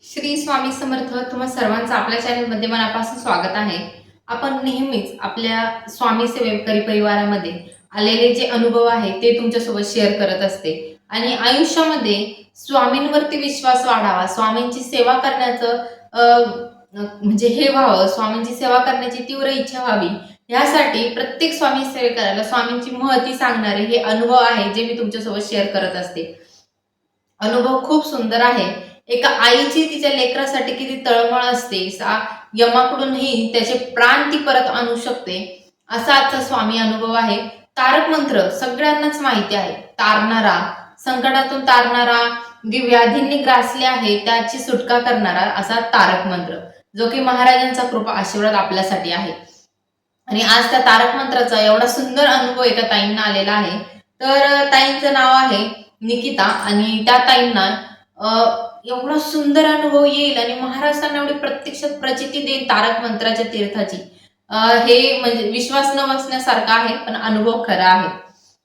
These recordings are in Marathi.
श्री स्वामी समर्थ. तुम्हा सर्वांचं आपल्या चॅनलमध्ये मनापासून स्वागत आहे. आपण नेहमीच आपल्या स्वामी सेवेकरी परिवारामध्ये आलेले जे अनुभव आहे ते तुमच्यासोबत शेअर करत असते आणि आयुष्यामध्ये स्वामींवरती विश्वास वाढावा, स्वामींची सेवा करण्याचं म्हणजे हे व्हावं, स्वामींची सेवा करण्याची तीव्र इच्छा व्हावी, यासाठी प्रत्येक स्वामी सेवेकराला स्वामींची महती सांगणारे हे अनुभव आहे जे मी तुमच्यासोबत शेअर करत असते. अनुभव खूप सुंदर आहे. एका आईची तिच्या लेकरासाठी किती तळमळ असते, यमाकडूनही त्याचे प्राण ती परत आणू शकते, असा आजचा स्वामी अनुभव आहे. तारक मंत्र सगळ्यांनाच माहिती आहे. तारणारा, संकटातून तारणारा, जे व्याधींनी ग्रासले आहे त्याची सुटका करणारा असा तारक मंत्र, जो की महाराजांचा कृपा आशीर्वाद आपल्यासाठी आहे. आणि आज त्या तारक मंत्राचा एवढा सुंदर अनुभव एका ताईंना आलेला आहे. तर ताईंचं नाव आहे निकिता आणि त्या ताईंना एवढा सुंदर अनुभव येईल आणि महाराष्ट्रांना एवढी प्रत्यक्षात प्रचिती देईल तारक मंत्राच्या तीर्थाची, हे म्हणजे विश्वास न बसण्यासारखा आहे, पण अनुभव खरा आहे.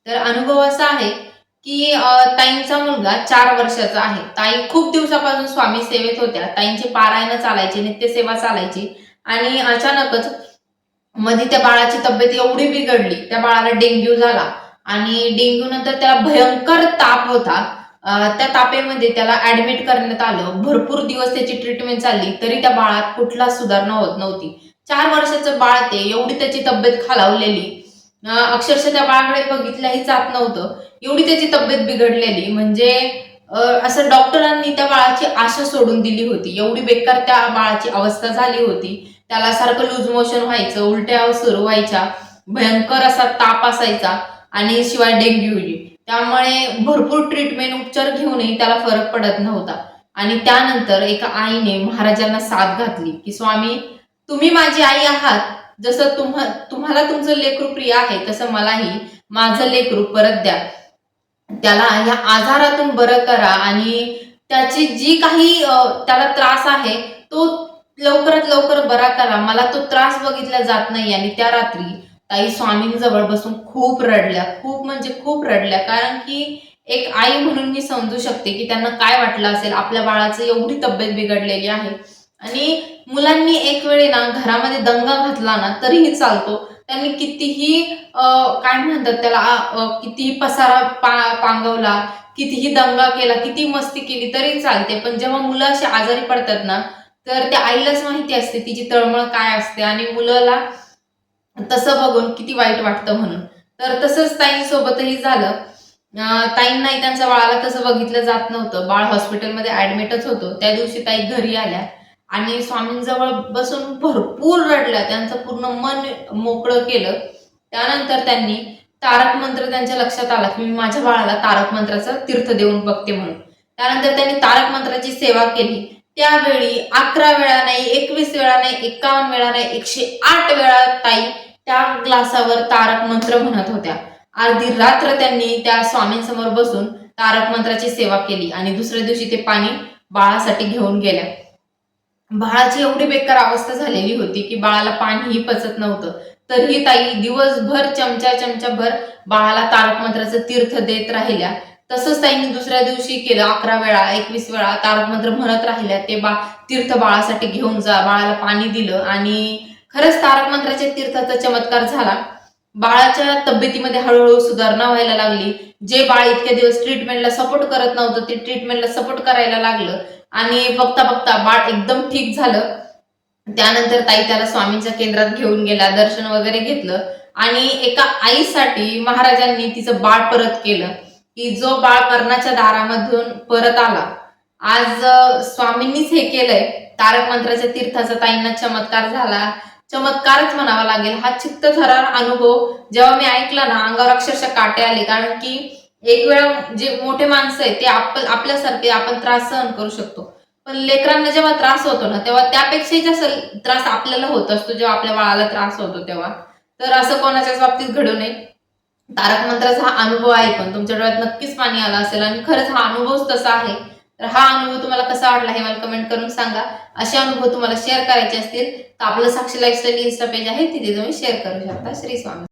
तर अनुभव असा आहे की ताईंचा मुलगा 4 वर्षाचा आहे. ताई खूप दिवसापासून स्वामी सेवेत होत्या. ताईंचे पारायण चालायचे, नित्यसेवा चालायची आणि अचानकच मध्ये त्या बाळाची तब्येत एवढी बिघडली, त्या बाळाला डेंग्यू झाला आणि डेंग्यू नंतर त्याला भयंकर ताप होता. त्या तापेमध्ये त्याला ऍडमिट करण्यात आलं. भरपूर दिवस त्याची ट्रीटमेंट चालली, तरी त्या बाळात कुठला सुधारणा होत नव्हती. 4 वर्षाचं बाळ ते, एवढी त्याची तब्येत खालावलेली, अक्षरशः त्या बाळाकडे बघितल्याही जात नव्हतं, एवढी त्याची तब्येत बिघडलेली. म्हणजे असं डॉक्टरांनी त्या बाळाची आशा सोडून दिली होती, एवढी बेकार त्या बाळाची अवस्था झाली होती. त्याला सारखं लूज मोशन व्हायचं, उलट्या सुरू व्हायच्या, भयंकर असा ताप असायचा आणि शिवाय डेंग्यू. त्यामुळे भरपूर ट्रीटमेंट उपचार घेऊनही त्याला फरक पडत नव्हता. आणि त्यानंतर एका आईने महाराजांना साथ घातली की स्वामी, तुम्ही माझी आई आहात, जसं तुम्हाला तुमचं लेकरू प्रिय आहे तसं मलाही माझं लेकरू परत द्या, त्याला या आजारातून बरं करा आणि त्याची जी काही त्याला त्रास आहे तो लवकरात लवकर बरा करा, मला तो त्रास बघितला जात नाही. आणि त्या रात्री ताई स्वामींजवळ बसून खूप रडल्या, खूप म्हणजे खूप रडल्या. कारण की एक आई म्हणून मी समजू शकते की त्यांना काय वाटलं असेल, आपल्या बाळाचं एवढी तब्येत बिघडलेली आहे आणि मुलांनी एक वेळे ना घरामध्ये दंगा घातला ना तरीही चालतो. त्यांनी कितीही काय म्हणतात त्याला, कितीही पसारा पांगवला, कितीही दंगा केला, किती मस्ती केली तरी चालते. पण जेव्हा मुलं अशी आजारी पडतात ना, तर त्या आईलाच माहिती असते तिची तळमळ काय असते आणि मुलाला तसं बघून किती वाईट वाटतं म्हणून. तर तसंच ताईंसोबतही झालं. ताईंनाही त्यांच्या बाळाला तसं बघितलं जात नव्हतं. बाळ हॉस्पिटलमध्ये ऍडमिटच होतं. त्या दिवशी ताई घरी आल्या आणि स्वामींजवळ बसून भरपूर रडल्या, त्यांचं पूर्ण मन मोकळं केलं. त्यानंतर त्यांनी तारक मंत्र, त्यांच्या लक्षात आला की मी माझ्या बाळाला तारक मंत्राचा तीर्थ देऊन बघते म्हणून. त्यानंतर त्यांनी तारक मंत्राची सेवा केली. त्यावेळी 11 वेळा नाही, 21 वेळा नाही, 51 वेळा नाही, 108 वेळा ताई त्या ग्लासावर तारक मंत्र म्हणत होत्या. अर्धी रात्र त्यांनी त्या स्वामींसमोर बसून तारक मंत्राची सेवा केली आणि दुसऱ्या दिवशी ते पाणी बाळासाठी घेऊन गेल्या. बाळाची एवढी बेकार अवस्था झालेली होती की बाळाला पाणीही पचत नव्हतं, तरीही ताई दिवसभर चमचा भर बाळाला तारक मंत्राचं तीर्थ देत राहिल्या. तसंच ताईंनी दुसऱ्या दिवशी केलं. 11 वेळा 21 वेळा तारक मंत्र म्हणत राहिल्या. ते तीर्थ बाळासाठी घेऊन जा, बाळाला पाणी दिलं आणि खरंच तारक मंत्राच्या तीर्थाचा चमत्कार झाला. बाळाच्या तब्येतीमध्ये हळूहळू सुधारणा व्हायला लागली. जे बाळ इतके दिवस ट्रीटमेंटला सपोर्ट करत नव्हतं ते ट्रीटमेंटला सपोर्ट करायला लागलं आणि बघता बघता बाळ एकदम ठीक झालं. त्यानंतर ताई त्याला स्वामींच्या केंद्रात घेऊन गेला, दर्शन वगैरे घेतलं आणि एका आईसाठी महाराजांनी तिचं बाळ परत केलं की जो बाळ मरणाच्या दारामधून परत आला. आज स्वामींनीच हे केलंय. तारक मंत्राच्या तीर्थाचा ताईंना चमत्कार झाला, चमत्कारच म्हणावा लागेल. हा चित्तथरार अनुभव जेव्हा मी ऐकला ना, अंगावर अक्षरशः काटे आले. कारण की एक वेळा जे मोठे माणसं आहेत ते आपल्यासारखे आपण त्रास सहन करू शकतो, पण लेकरांना जेव्हा त्रास होतो ना तेव्हा त्यापेक्षाही जास्त त्रास आपल्याला होत असतो जेव्हा आपल्या बाळाला त्रास होतो तेव्हा. तर असं कोणाच्याच बाबतीत घडू नये. तारक मंत्राचा हा अनुभव आहे, पण तुमच्या डोळ्यात नक्कीच पाणी आलं असेल आणि खरंच हा अनुभवच तसा आहे. तर हा अनुभव तुम्हाला कसा वाटला हे मला कमेंट करून सांगा. असे अनुभव तुम्हाला शेअर करायचे असतील तर आपलं साक्षी लाईफस्टाईल इन्स्टा पेज आहे, तिथे तुम्ही शेअर करू शकता. श्री स्वामी.